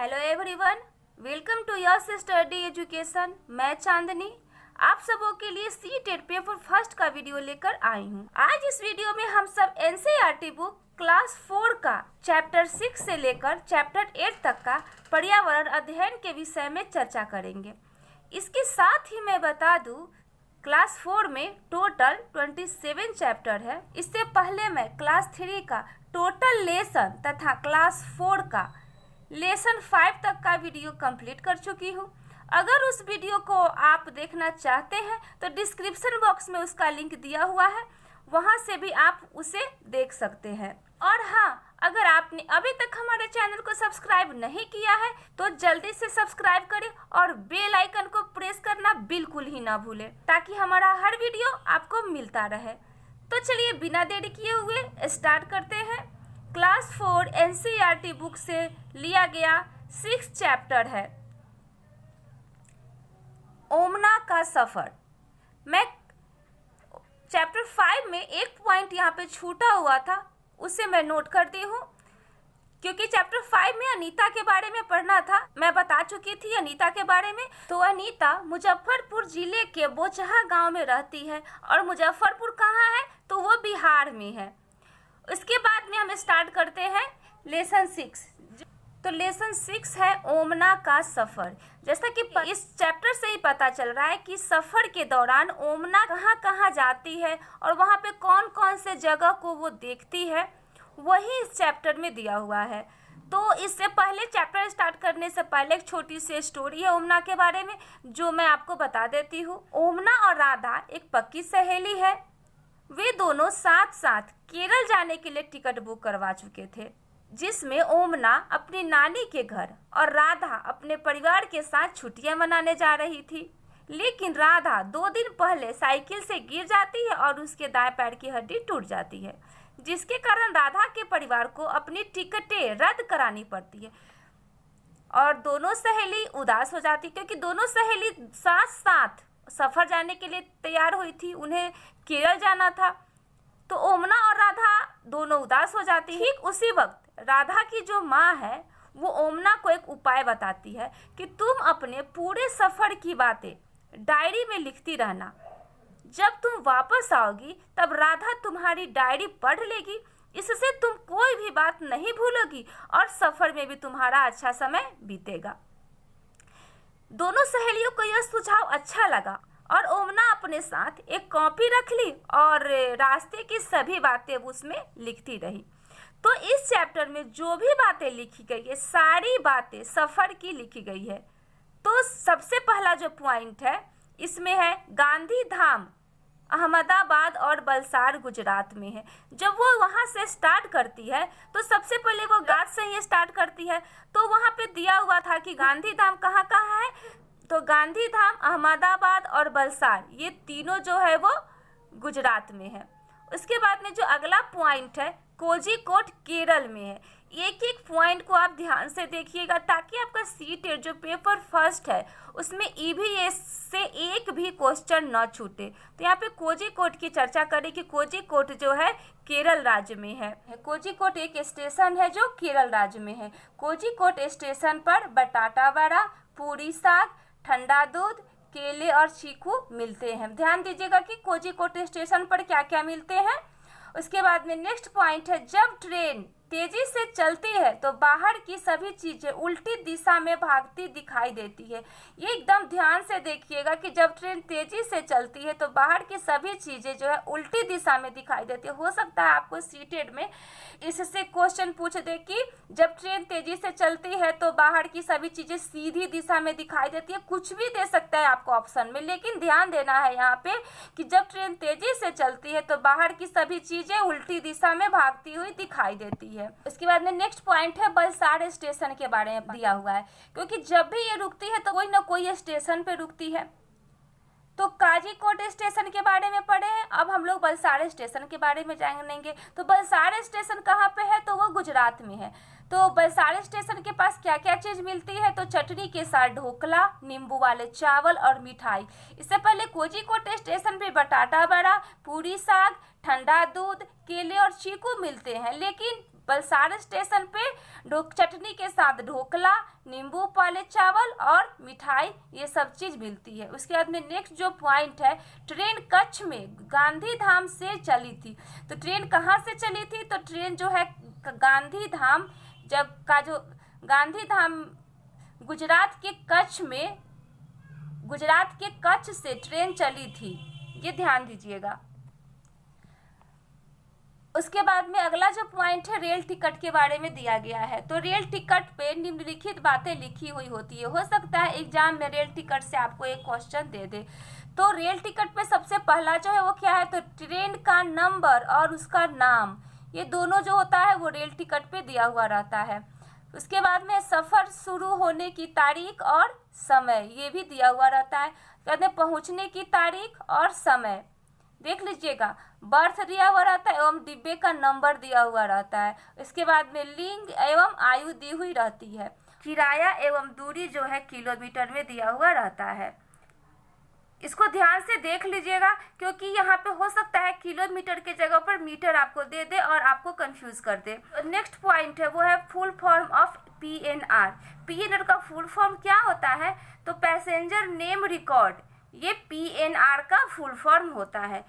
Hello everyone, welcome to your study education. मैं चांदनी आप सबों के लिए सी-टेट पेपर फर्स्ट का वीडियो लेकर आई हूँ। आज इस वीडियो में हम सब एनसीईआरटी बुक क्लास 4 का चैप्टर 6 से लेकर चैप्टर 8 तक का पर्यावरण अध्ययन के विषय में चर्चा करेंगे। इसके साथ ही मैं बता दूं, क्लास 4 में टोटल 27 चैप्टर है। इससे पहले मैं क्लास 3 का टोटल लेसन तथा क्लास 4 का लेसन 5 तक का वीडियो कंप्लीट कर चुकी हूँ। अगर उस वीडियो को आप देखना चाहते हैं तो डिस्क्रिप्शन बॉक्स में उसका लिंक दिया हुआ है, वहां से भी आप उसे देख सकते हैं। और हाँ, अगर आपने अभी तक हमारे चैनल को सब्सक्राइब नहीं किया है तो जल्दी से सब्सक्राइब करें और बेल आइकन को प्रेस करना बिल्कुल ही ना भूलें, ताकि हमारा हर वीडियो आपको मिलता रहे। तो चलिए बिना देरी किए हुए स्टार्ट करते हैं। क्लास 4 एनसीईआरटी बुक से लिया गया 6 चैप्टर है ओमना का सफर। मैं चैप्टर 5 में एक पॉइंट यहाँ पे छूटा हुआ था, उसे मैं नोट करती हूँ, क्योंकि चैप्टर 5 में अनीता के बारे में पढ़ना था। मैं बता चुकी थी अनीता के बारे में। तो अनीता मुजफ्फरपुर जिले के बोचहा गांव में रहती है, और मुजफ्फरपुर कहाँ है तो वो बिहार में है। उसके बाद में हम स्टार्ट करते हैं लेसन 6। तो लेसन 6 है ओमना का सफर। जैसा कि इस चैप्टर से ही पता चल रहा है कि सफर के दौरान ओमना कहाँ कहाँ जाती है और वहाँ पे कौन कौन से जगह को वो देखती है, वही इस चैप्टर में दिया हुआ है। तो इससे पहले चैप्टर स्टार्ट करने से पहले एक छोटी सी स्टोरी है ओमना के बारे में, जो मैं आपको बता देती हूँ। ओमना और राधा एक पक्की सहेली है। वे दोनों साथ साथ केरल जाने के लिए टिकट बुक करवा चुके थे, जिसमें ओमना अपनी नानी के घर और राधा अपने परिवार के साथ छुट्टियां मनाने जा रही थी। लेकिन राधा 2 दिन पहले साइकिल से गिर जाती है और उसके दाएं पैर की हड्डी टूट जाती है, जिसके कारण राधा के परिवार को अपनी टिकटें रद्द करानी पड़ती है। और दोनों सहेली उदास हो जाती, क्योंकि दोनों सहेली साथ साथ सफर जाने के लिए तैयार हुई थी, उन्हें केरल जाना था। तो ओमना और राधा दोनों उदास हो जाती। ठीक उसी वक्त राधा की जो माँ है वो ओमना को एक उपाय बताती है कि तुम अपने पूरे सफर की बातें डायरी में लिखती रहना। जब तुम वापस आओगी तब राधा तुम्हारी डायरी पढ़ लेगी। इससे तुम कोई भी बात नहीं भूलोगी और सफर में भी तुम्हारा अच्छा समय बीतेगा। दोनों सहेलियों को यह सुझाव अच्छा लगा और ओमना अपने साथ एक कॉपी रख ली और रास्ते की सभी बातें उसमें लिखती रही। तो इस चैप्टर में जो भी बातें लिखी गई है, सारी बातें सफर की लिखी गई है। तो सबसे पहला जो पॉइंट है इसमें है गांधी धाम अहमदाबाद और वलसाड गुजरात में है। जब वो वहाँ से स्टार्ट करती है तो सबसे पहले वो गात से ही स्टार्ट करती है। तो वहाँ पे दिया हुआ था कि गांधी धाम कहाँ कहाँ है, तो गांधी धाम अहमदाबाद और वलसाड, ये तीनों जो है वो गुजरात में है। उसके बाद में जो अगला पॉइंट है कोझिकोड केरल में है। एक एक पॉइंट को आप ध्यान से देखिएगा, ताकि आपका सी-टेट जो पेपर फर्स्ट है उसमें ईवीएस से एक भी क्वेश्चन न छूटे। तो यहाँ पे कोझिकोड की चर्चा करें कि कोझिकोड जो है केरल राज्य में है। कोझिकोड एक स्टेशन है जो केरल राज्य में है। कोझिकोड स्टेशन पर बटाटा वड़ा, पूरी साग, ठंडा दूध, केले और चीकू मिलते हैं। ध्यान दीजिएगा कि कोझिकोड स्टेशन पर क्या क्या मिलते हैं। उसके बाद में नेक्स्ट पॉइंट है जब ट्रेन तेजी से चलती है तो बाहर की सभी चीजें उल्टी दिशा में भागती दिखाई देती है। ये एकदम ध्यान से देखिएगा कि जब ट्रेन तेजी से चलती है तो बाहर की सभी चीजें जो है उल्टी दिशा में दिखाई देती है। हो सकता है आपको सी-टेट में इससे क्वेश्चन पूछ दे कि जब ट्रेन तेजी से चलती है तो बाहर की सभी चीजें सीधी दिशा में दिखाई देती है। कुछ भी दे सकता है आपको ऑप्शन में, लेकिन ध्यान देना है यहाँ पे कि जब ट्रेन तेजी से चलती है तो बाहर की सभी चीजें उल्टी दिशा में भागती हुई दिखाई देती है। उसके बाद में नेक्स्ट पॉइंट है वलसाड स्टेशन के बारे में दिया हुआ है, क्योंकि जब भी ये रुकती है तो कोई ना कोई स्टेशन पे रुकती है। तो कोझिकोड स्टेशन के बारे में पढ़े हैं, अब हम लोग वलसाड स्टेशन के बारे में जानेंगे। तो वलसाड स्टेशन कहाँ पे है, तो वो गुजरात में है। तो वलसाड स्टेशन के पास क्या क्या चीज मिलती है, तो चटनी के साथ ढोकला, नींबू वाले चावल और मिठाई। इससे पहले कोझिकोड स्टेशन पे बटाटा वड़ा, पूरी साग, ठंडा दूध, केले और चीकू मिलते हैं। लेकिन वलसाड स्टेशन पे चटनी के साथ ढोकला, नींबू वाले चावल और मिठाई, ये सब चीज़ मिलती है। उसके बाद में नेक्स्ट जो पॉइंट है, ट्रेन कच्छ में गांधीधाम से चली थी। तो ट्रेन कहाँ से चली थी? तो ट्रेन जो है गांधीधाम गांधीधाम गुजरात के कच्छ से ट्रेन चली थी, ये ध्यान दीजिएगा। उसके बाद में अगला जो पॉइंट है, रेल टिकट के बारे में दिया गया है। तो रेल टिकट पे निम्नलिखित बातें लिखी हुई होती है। हो सकता है एग्जाम में रेल टिकट से आपको एक क्वेश्चन दे दे। तो रेल टिकट पे सबसे पहला जो है वो क्या है? तो ट्रेन का नंबर और उसका नाम, ये दोनों जो होता है वो रेल टिकट पे दिया हुआ रहता है। उसके बाद में सफ़र शुरू होने की तारीख और समय, ये भी दिया हुआ रहता है। कहते हैं पहुँचने की तारीख और समय, देख लीजिएगा। बर्थ दिया हुआ रहता है एवं डिब्बे का नंबर दिया हुआ रहता है। इसके बाद में लिंग एवं आयु दी हुई रहती है। किराया एवं दूरी जो है किलोमीटर में दिया हुआ रहता है। इसको ध्यान से देख लीजिएगा, क्योंकि यहाँ पे हो सकता है किलोमीटर के जगह पर मीटर आपको दे दे और आपको कंफ्यूज कर दे। नेक्स्ट पॉइंट है वो है full form of PNR। PNR का फुल फॉर्म क्या होता है? तो पैसेंजर नेम रिकॉर्ड, ये PNR का फुल फॉर्म होता है।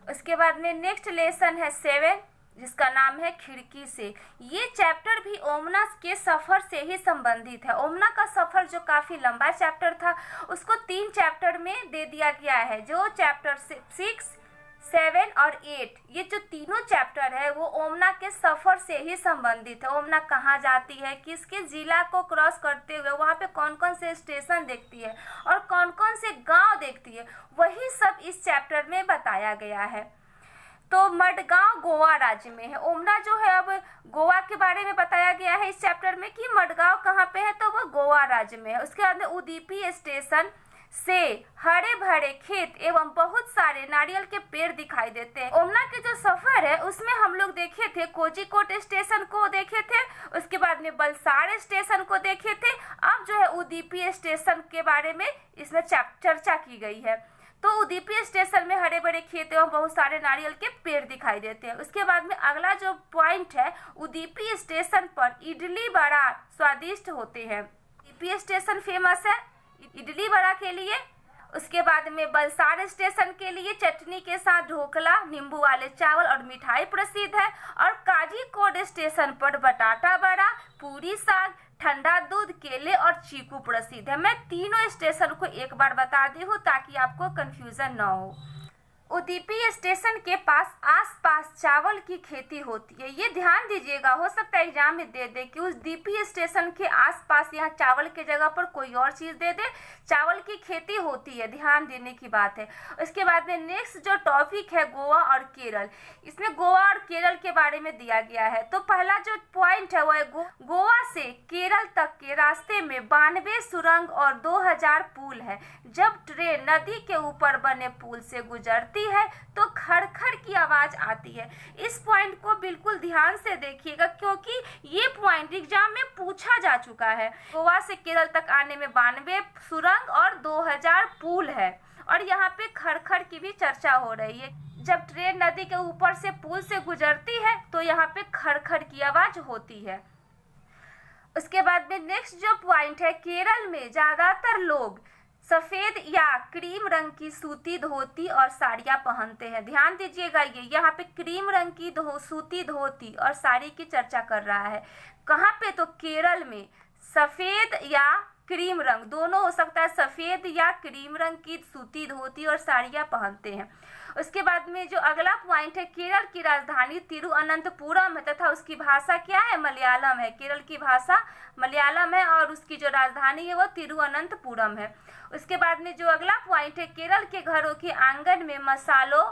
उसके बाद में नेक्स्ट लेसन है 7, जिसका नाम है खिड़की से। ये चैप्टर भी ओमना के सफ़र से ही संबंधित है। ओमना का सफ़र जो काफ़ी लंबा चैप्टर था, उसको 3 चैप्टर में दे दिया गया है। जो चैप्टर 6, 7 और 8, ये जो तीनों चैप्टर है वो ओमना के सफ़र से ही संबंधित है। ओमना कहाँ जाती है, किसके जिला को क्रॉस करते हुए वहाँ पे कौन कौन से स्टेशन देखती है और कौन कौन से गांव देखती है, वही सब इस चैप्टर में बताया गया है। तो मडगांव गोवा राज्य में है। ओमना जो है, अब गोवा के बारे में बताया गया है इस चैप्टर में कि मडगांव कहाँ पे है, तो वो गोवा राज्य में है। उसके बाद में उदीपी स्टेशन से हरे भरे खेत एवं बहुत सारे नारियल के पेड़ दिखाई देते हैं। ओमना के जो सफर है उसमें हम लोग देखे थे कोझिकोड स्टेशन को देखे थे, उसके बाद में बलसाड़ स्टेशन को देखे थे। अब जो है उदीपी स्टेशन के बारे में इसमें चर्चा की गई है। तो उदीपी स्टेशन में हरे भरे खेत एवं बहुत सारे नारियल के पेड़ दिखाई देते हैं। उसके बाद में अगला जो पॉइंट है, उदीपी स्टेशन पर इडली बड़ा स्वादिष्ट होते हैं। उदीपी स्टेशन फेमस है इडली बड़ा के लिए। उसके बाद में बलसाड़ स्टेशन के लिए चटनी के साथ ढोकला, नींबू वाले चावल और मिठाई प्रसिद्ध है। और काजीकोड स्टेशन पर बटाटा बड़ा, पूरी साग, ठंडा दूध, केले और चीकू प्रसिद्ध है। मैं तीनों स्टेशन को एक बार बता दी हूँ ताकि आपको कंफ्यूजन ना हो। उदीपी स्टेशन के पास आसपास चावल की खेती होती है, ये ध्यान दीजिएगा। हो सकता है एग्जाम में दे दे कि उदीपी स्टेशन के आसपास यहाँ चावल के जगह पर कोई और चीज़ दे दे। चावल की खेती होती है, ध्यान देने की बात है। उसके बाद में नेक्स्ट जो टॉपिक है गोवा और केरल, इसमें गोवा और केरल के बारे में दिया गया है। तो पहला जो पॉइंट है वो है गोवा से केरल तक के रास्ते में 92 सुरंग और 2000 पुल है। जब ट्रेन नदी के ऊपर बने पुल से गुजरती है तो खड़खड़ की आवाज आती है। इस पॉइंट को बिल्कुल ध्यान से देखिएगा, क्योंकि ये पॉइंट एग्जाम में पूछा जा चुका है। गोवा से केरल तक आने में 92 सुरंग और 2000 पुल है, और यहाँ पे खड़खड़ की भी चर्चा हो रही है। जब ट्रेन नदी के ऊपर से पुल से गुजरती है तो यहाँ पे खड़खड़ की आवाज होती है। उसके बाद में नेक्स्ट जो पॉइंट है, केरल में ज्यादातर लोग सफेद या क्रीम रंग की सूती धोती और साड़ियाँ पहनते हैं। ध्यान दीजिएगा, ये यहाँ पे क्रीम रंग की सूती धोती और साड़ी की चर्चा कर रहा है। कहाँ पे? तो केरल में सफेद या क्रीम रंग दोनों हो सकता है, सफेद या क्रीम रंग की सूती धोती और साड़ियाँ पहनते हैं। उसके बाद में जो अगला पॉइंट है, केरल की राजधानी तिरुअनंतपुरम है तथा उसकी भाषा क्या है? मलयालम है। केरल की भाषा मलयालम है और उसकी जो राजधानी है वो तिरुअनंतपुरम है। उसके बाद में जो अगला पॉइंट है, केरल के घरों के आंगन में मसालों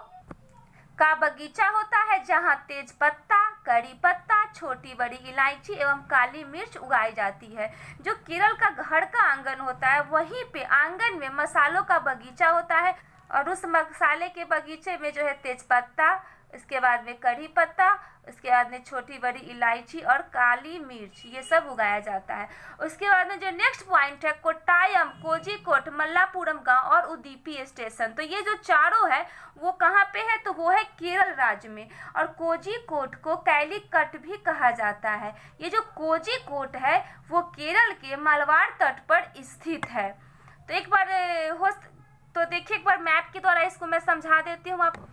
का बगीचा होता है, जहां तेज पत्ता, करी पत्ता, छोटी बड़ी इलायची एवं काली मिर्च उगाई जाती है। जो केरल का घर का आंगन होता है, वहीं पे आंगन में मसालों का बगीचा होता है, और उस मसाले के बगीचे में जो है तेज पत्ता, उसके बाद में कड़ी पत्ता, उसके बाद में छोटी बड़ी इलायची और काली मिर्च, ये सब उगाया जाता है। उसके बाद में जो नेक्स्ट पॉइंट है कोट्टायम, कोझिकोड, मल्लापुरम गांव और उडुपी स्टेशन। तो ये जो चारों है वो कहाँ पे है, तो वो है केरल राज्य में। और कोझिकोड को कैलीकट भी कहा जाता है। ये जो कोझिकोड है वो केरल के मालवाड़ तट पर स्थित है। तो एक बार तो देखिए, एक बार मैप के द्वारा इसको मैं समझा देती हूँ आपको।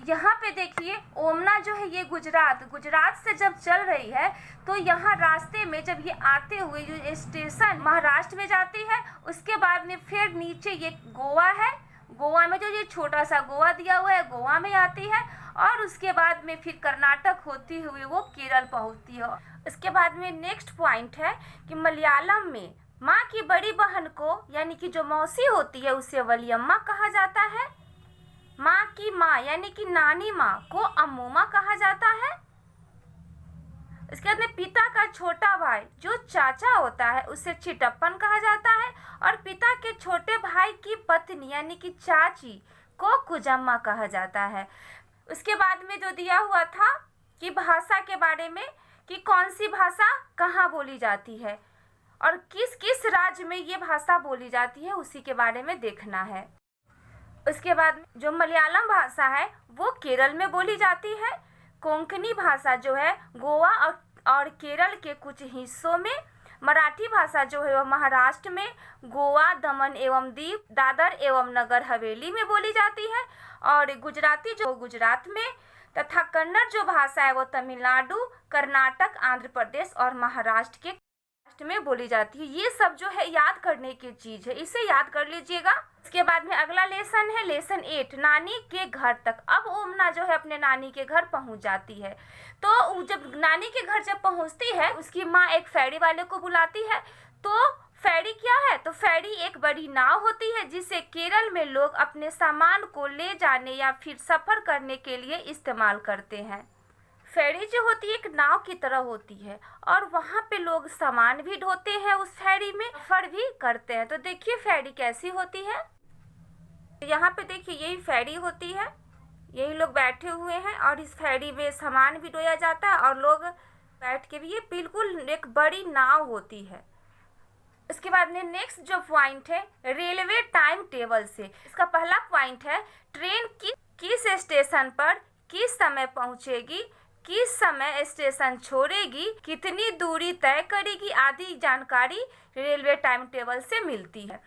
यहाँ पे देखिए ओमना जो है ये गुजरात से जब चल रही है तो यहाँ रास्ते में जब ये आते हुए जो स्टेशन महाराष्ट्र में जाती है, उसके बाद में फिर नीचे ये गोवा है, गोवा में जो ये छोटा सा गोवा दिया हुआ है गोवा में आती है, और उसके बाद में फिर कर्नाटक होती हुई वो केरल पहुँचती है। उसके बाद में नेक्स्ट पॉइंट है कि मलयालम में माँ की बड़ी बहन को यानी कि जो मौसी होती है उसे वलियम्मा कहा जाता है। माँ की माँ यानी कि नानी माँ को अम्मूमा कहा जाता है। इसके बाद में पिता का छोटा भाई जो चाचा होता है उसे चिटप्पन कहा जाता है, और पिता के छोटे भाई की पत्नी यानी कि चाची को कुजम्मा कहा जाता है। उसके बाद में जो दिया हुआ था कि भाषा के बारे में कि कौन सी भाषा कहाँ बोली जाती है और किस किस राज्य में ये भाषा बोली जाती है, उसी के बारे में देखना है। उसके बाद जो मलयालम भाषा है वो केरल में बोली जाती है। कोंकणी भाषा जो है गोवा और केरल के कुछ हिस्सों में। मराठी भाषा जो है वो महाराष्ट्र में, गोवा, दमन एवं दीव, दादर एवं नगर हवेली में बोली जाती है। और गुजराती जो गुजरात में, तथा कन्नड़ जो भाषा है वो तमिलनाडु, कर्नाटक, आंध्र प्रदेश और महाराष्ट्र के में बोली जाती है। ये सब जो है याद करने की चीज है, इसे याद कर लीजिएगा। इसके बाद में अगला लेसन है लेसन 8, नानी के घर तक। अब ओमना जो है अपने नानी के घर पहुंच जाती है। तो जब नानी के घर जब पहुंचती है उसकी माँ एक फेरी वाले को बुलाती है। तो फेरी क्या है, तो फेरी एक बड़ी नाव होती है जिसे केरल में लोग अपने सामान को ले जाने या फिर सफर करने के लिए इस्तेमाल करते हैं। फेरी जो होती है एक नाव की तरह होती है और वहाँ पे लोग सामान भी ढोते हैं, उस फेरी में सफर भी करते हैं। तो देखिए फेरी कैसी होती है। यहाँ पे देखिए यही फेरी होती है, यही लोग बैठे हुए हैं और इस फेरी में सामान भी ढोया जाता है और लोग बैठ के भी, ये बिल्कुल एक बड़ी नाव होती है। इसके बाद में नेक्स्ट जो पॉइंट है रेलवे टाइम टेबल से। इसका पहला पॉइंट है ट्रेन किस स्टेशन पर किस समय पहुँचेगी, किस समय स्टेशन छोड़ेगी, कितनी दूरी तय करेगी आदि जानकारी रेलवे टाइम टेबल से मिलती है।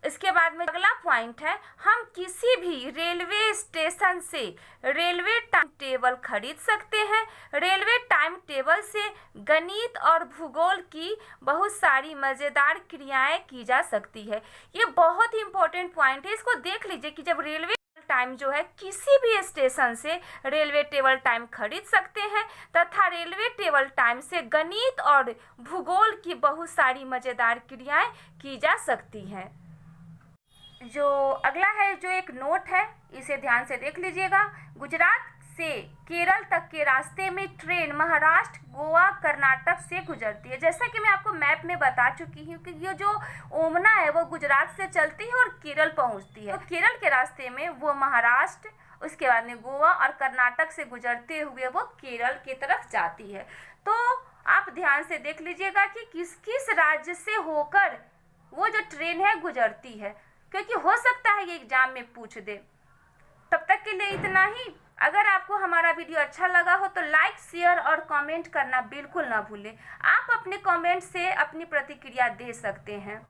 इसके बाद में अगला पॉइंट है हम किसी भी रेलवे स्टेशन से रेलवे टाइम टेबल खरीद सकते हैं। रेलवे टाइम टेबल से गणित और भूगोल की बहुत सारी मज़ेदार क्रियाएं की जा सकती है। ये बहुत ही इम्पोर्टेंट पॉइंट है, इसको देख लीजिए कि जब रेलवे टाइम जो है किसी भी स्टेशन से रेलवे टेबल टाइम खरीद सकते हैं तथा रेलवे टेबल टाइम से गणित और भूगोल की बहुत सारी मज़ेदार क्रियाएं की जा सकती हैं। जो अगला है जो एक नोट है इसे ध्यान से देख लीजिएगा। गुजरात से केरल तक के रास्ते में ट्रेन महाराष्ट्र, गोवा, कर्नाटक से गुजरती है। जैसा कि मैं आपको मैप में बता चुकी हूँ कि ये जो ओमना है वो गुजरात से चलती है और केरल पहुँचती है। तो केरल के रास्ते में वो महाराष्ट्र, उसके बाद में गोवा और कर्नाटक से गुजरते हुए वो केरल की तरफ जाती है। तो आप ध्यान से देख लीजिएगा कि किस किस राज्य से होकर वो जो ट्रेन है गुजरती है, क्योंकि हो सकता है ये एग्जाम में पूछ दे। तब तक के लिए इतना ही। अगर आपको हमारा वीडियो अच्छा लगा हो तो लाइक, शेयर और कमेंट करना बिल्कुल ना भूलें। आप अपने कमेंट से अपनी प्रतिक्रिया दे सकते हैं।